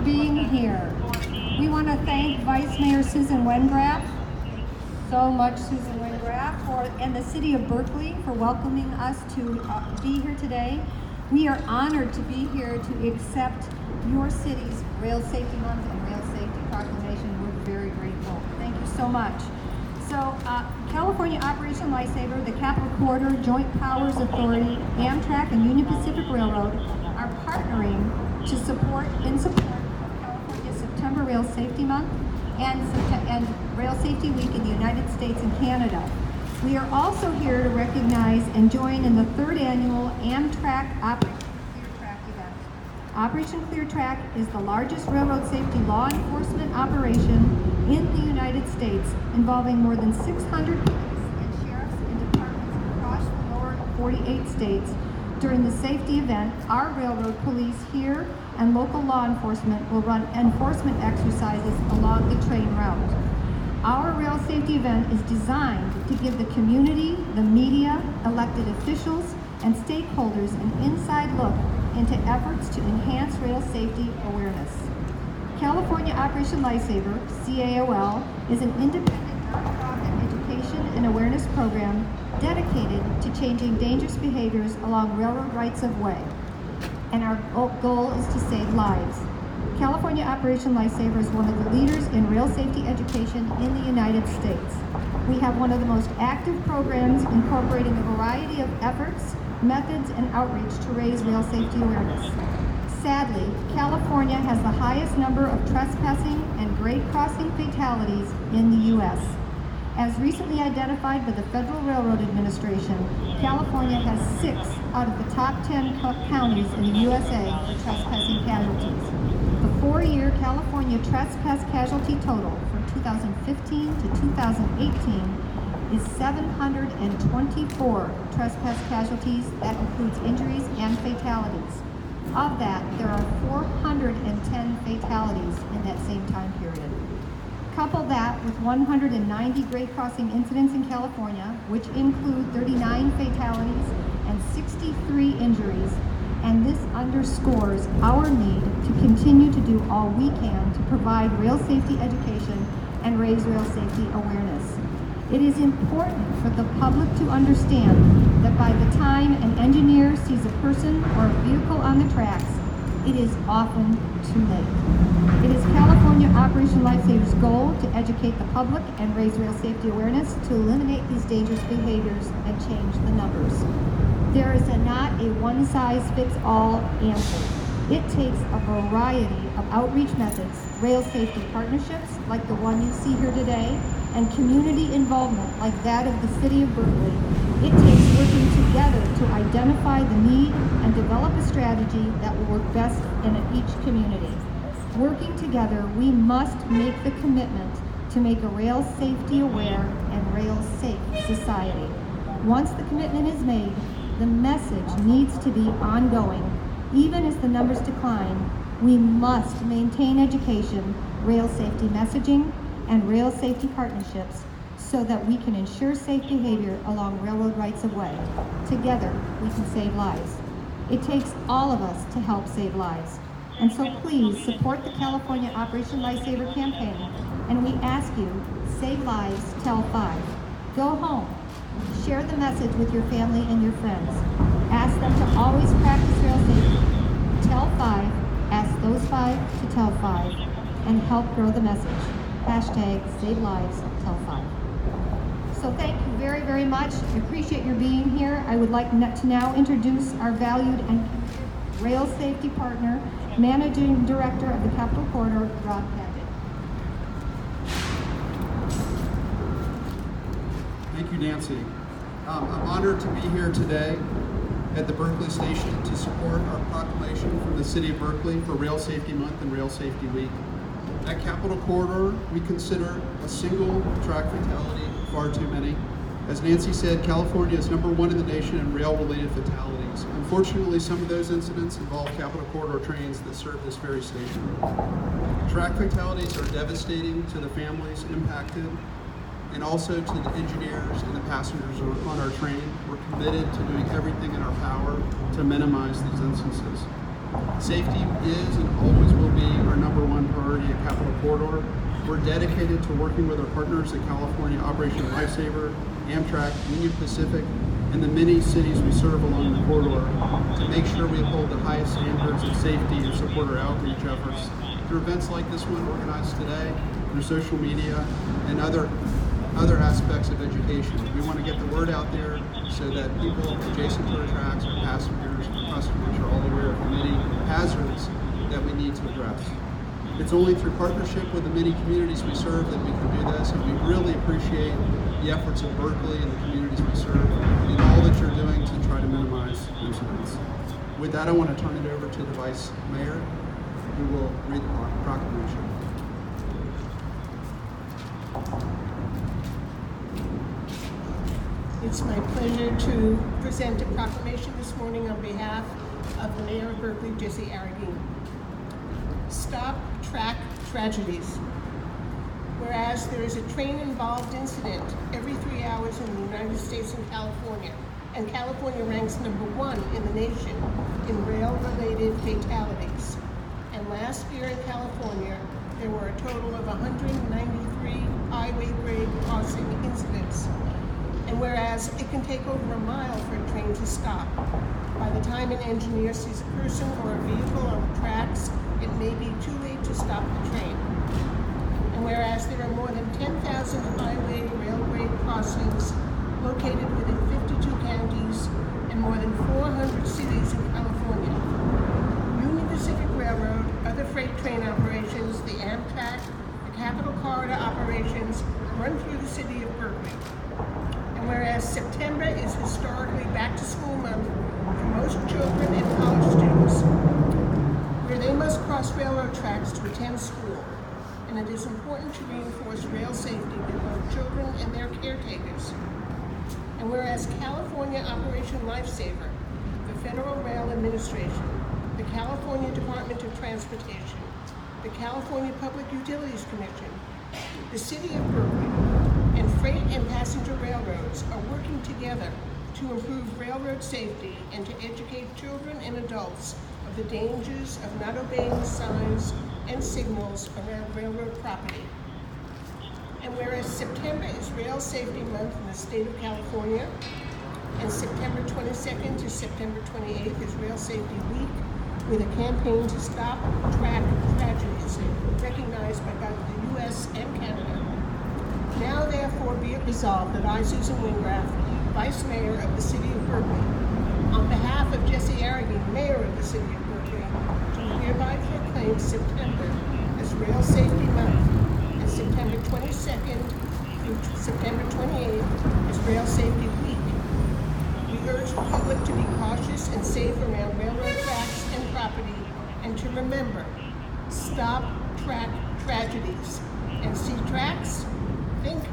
being here. We want to thank Vice Mayor Susan Wengraf, so much Susan Wengraf, and the City of Berkeley for welcoming us to be here today. We are honored to be here to accept your city's Rail Safety Month and Rail Safety Proclamation. We're very grateful. Thank you so much. So, California Operation Lifesaver, the Capital Corridor, Joint Powers Authority, Amtrak, and Union Pacific Railroad are partnering to support of California's September Rail Safety Month and Rail Safety Week in the United States and Canada. We are also here to recognize and join in the third annual Amtrak Operation Clear Track event. Operation Clear Track is the largest railroad safety law enforcement operation in the United States, involving more than 600 police and sheriffs and departments across the lower 48 states. During the safety event, our railroad police here and local law enforcement will run enforcement exercises along the train route. Our rail safety event is designed to give the community, the media, elected officials, and stakeholders an inside look into efforts to enhance rail safety awareness. California Operation Lifesaver, CAOL, is an independent nonprofit education and awareness program dedicated to changing dangerous behaviors along railroad rights of way. And our goal is to save lives. California Operation Lifesaver is one of the leaders in rail safety education in the United States. We have one of the most active programs incorporating a variety of efforts, methods, and outreach to raise rail safety awareness. Sadly, California has the highest number of trespassing and grade crossing fatalities in the U.S. As recently identified by the Federal Railroad Administration, California has 6 out of the top 10 counties in the USA for trespassing casualties. The 4-year California trespass casualty total from 2015 to 2018 is 724 trespass casualties. That includes injuries and fatalities. Of that, there are 410 fatalities in that same time period. Couple that with 190 grade crossing incidents in California, which include 39 fatalities and 63 injuries, and this underscores our need to continue to do all we can to provide rail safety education and raise rail safety awareness. It is important for the public to understand that by the time an engineer sees a person or a vehicle on the tracks, it is often too late. It is California Operation Lifesaver's goal to educate the public and raise rail safety awareness to eliminate these dangerous behaviors and change the numbers. There is not a one-size-fits-all answer. It takes a variety of outreach methods, rail safety partnerships like the one you see here today, and community involvement like that of the City of Berkeley. It takes working together to identify the need and develop a strategy that will work best in each community. Working together, we must make the commitment to make a rail safety aware and rail safe society. Once the commitment is made, the message needs to be ongoing. Even as the numbers decline, we must maintain education, rail safety messaging, and rail safety partnerships so that we can ensure safe behavior along railroad rights of way. Together, we can save lives. It takes all of us to help save lives. And so please support the California Operation Lifesaver campaign, and we ask you, save lives, tell 5. Go home. Share the message with your family and your friends. Ask them to always practice rail safety. Tell 5, ask those 5 to tell 5, and help grow the message. Hashtag save lives, tell 5. So thank you very, very much. I appreciate your being here. I would like to now introduce our valued and rail safety partner, Managing Director of the Capital Corridor, Rob Paget. Thank you, Nancy. I'm honored to be here today at the Berkeley station to support our proclamation from the City of Berkeley for Rail Safety Month and Rail Safety Week. At Capital Corridor, we consider a single track fatality far too many. As Nancy said, California is #1 in the nation in rail-related fatalities. Unfortunately, some of those incidents involve Capital Corridor trains that serve this very station. Track fatalities are devastating to the families impacted and also to the engineers and the passengers who are on our train. We're committed to doing everything in our power to minimize these instances. Safety is and always will be our security at Capitol Corridor. We're dedicated to working with our partners at California Operation Lifesaver, Amtrak, Union Pacific, and the many cities we serve along the corridor to make sure we uphold the highest standards of safety and support our outreach efforts through events like this one organized today, through social media, and other aspects of education. We want to get the word out there so that people adjacent to our tracks, our passengers, our customers are all aware of the many hazards that we need to address. It's only through partnership with the many communities we serve that we can do this, and we really appreciate the efforts of Berkeley and the communities we serve and all that you're doing to try to minimize incidents. With that, I want to turn it over to the Vice Mayor, who will read the proclamation. It's my pleasure to present a proclamation this morning on behalf of the Mayor of Berkeley, Jesse Arreguín. Stop track tragedies. Whereas there is a train-involved incident every 3 hours in the United States and California ranks #1 in the nation in rail-related fatalities. And last year in California, there were a total of 193 highway grade crossing incidents. And whereas it can take over a mile for a train to stop, by the time an engineer sees a person or a vehicle on the tracks, it may be too late to stop the train. And whereas there are more than 10,000 highway railway crossings located within 52 counties and more than 400 cities in California, Union Pacific Railroad, other freight train operations, the Amtrak, the Capitol Corridor operations run through the city of Berkeley. And whereas September is historically back-to-school month for most children and college students, where they must cross railroad tracks to attend school, and it is important to reinforce rail safety with both children and their caretakers. And whereas California Operation Lifesaver, the Federal Rail Administration, the California Department of Transportation, the California Public Utilities Commission, the City of Berkeley, and freight and passenger railroads are working together to improve railroad safety and to educate children and adults of the dangers of not obeying signs and signals around railroad property. And whereas September is Rail Safety Month in the state of California, and September 22nd to September 28th is Rail Safety Week, with a campaign to stop track tragedies recognized by both the U.S. and Canada. Now therefore be it resolved that I, Susan Wingraf, Vice Mayor of the City of Berkeley, on behalf of Jesse Arreguín, Mayor of the City of Berkeley, do hereby proclaim September as Rail Safety Month and September 22nd through September 28th as Rail Safety Week. We urge the public to be cautious and safe around railroad tracks and property, and to remember, stop track tragedies. And see tracks? Think